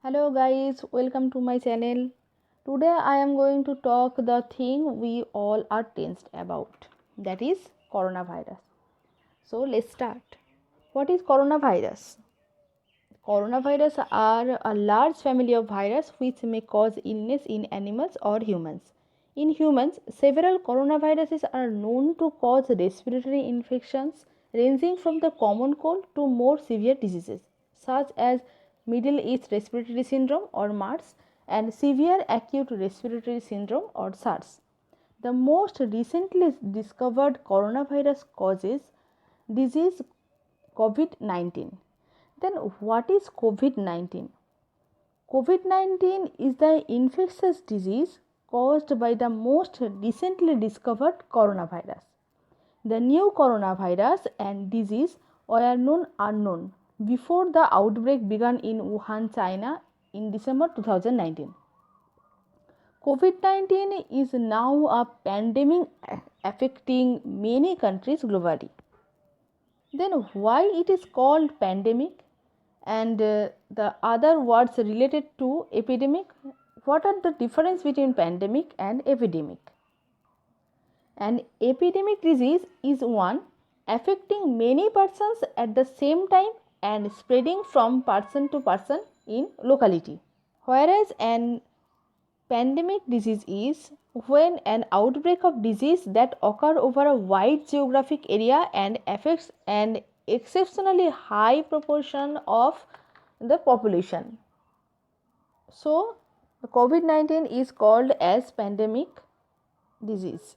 Hello guys, welcome to my channel. Today I am going to talk the thing we all are tensed about, that is coronavirus. So let's start. What is coronavirus? Coronavirus are a large family of virus which may cause illness in animals or humans. In humans, several coronaviruses are known to cause respiratory infections ranging from the common cold to more severe diseases such as Middle East Respiratory Syndrome or MERS and severe acute respiratory syndrome or SARS. The most recently discovered coronavirus causes disease COVID-19. Then, what is COVID 19? COVID 19 is the infectious disease caused by the most recently discovered coronavirus. The new coronavirus and disease were known unknown before the outbreak began in Wuhan, China in December 2019. COVID 19 is now a pandemic affecting many countries globally. Then, why it is called pandemic? And the other words related to epidemic, what are the difference between pandemic and epidemic? An epidemic disease is one affecting many persons at the same time and spreading from person to person in locality, whereas an pandemic disease is when an outbreak of disease that occur over a wide geographic area and affects an exceptionally high proportion of the population. So, COVID-19 is called as pandemic disease.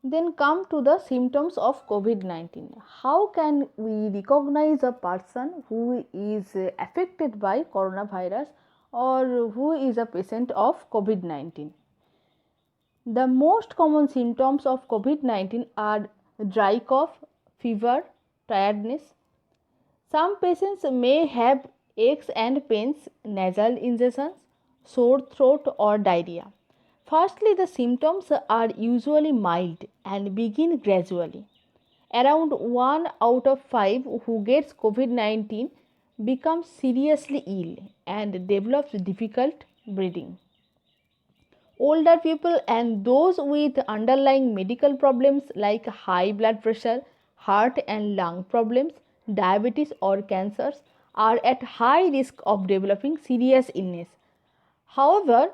Then come to the symptoms of COVID-19. How can we recognize a person who is affected by coronavirus or who is a patient of COVID-19? The most common symptoms of COVID-19 are dry cough, fever, tiredness. Some patients may have aches and pains, nasal injections, sore throat, or diarrhea. Firstly, the symptoms are usually mild and begin gradually. Around 1 out of 5 who gets COVID 19 becomes seriously ill and develops difficult breathing. Older people and those with underlying medical problems like high blood pressure, heart and lung problems, diabetes, or cancers are at high risk of developing serious illness. However,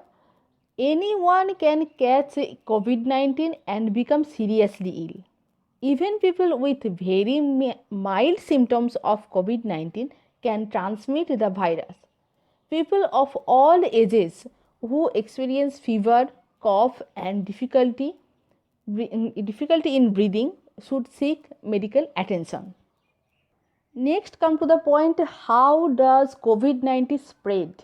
anyone can catch COVID 19 and become seriously ill. Even people with very mild symptoms of COVID 19 can transmit the virus. People of all ages who experience fever, cough, and difficulty in breathing should seek medical attention. Next, come to the point, how does COVID-19 spread?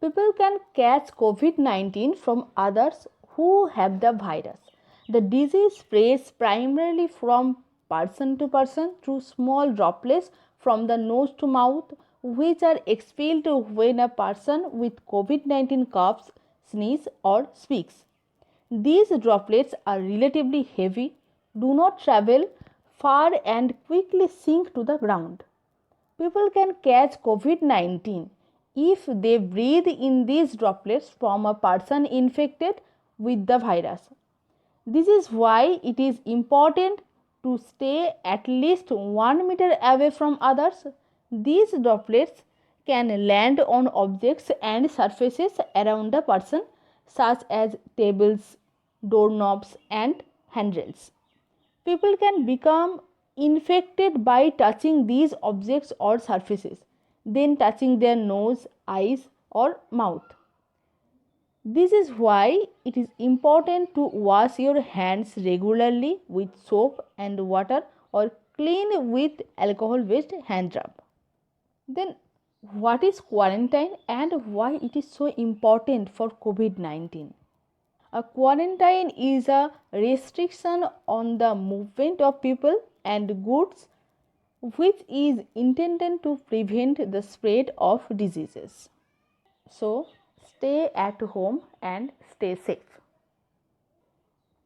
People can catch COVID-19 from others who have the virus. The disease spreads primarily from person to person through small droplets from the nose to mouth, which are expelled when a person with COVID-19 coughs, sneezes, or speaks. These droplets are relatively heavy, do not travel far, and quickly sink to the ground. People can catch COVID 19 if they breathe in these droplets from a person infected with the virus. This is why it is important to stay at least 1 meter away from others. These droplets can land on objects and surfaces around the person, such as tables, doorknobs, and handrails. People can become infected by touching these objects or surfaces, then touching their nose, eyes, or mouth. This is why it is important to wash your hands regularly with soap and water or clean with alcohol based hand rub. Then, what is quarantine and why it is so important for COVID 19? A quarantine is a restriction on the movement of people and goods which is intended to prevent the spread of diseases. So, stay at home and stay safe.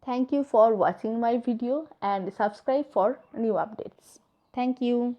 Thank you for watching my video and subscribe for new updates. Thank you.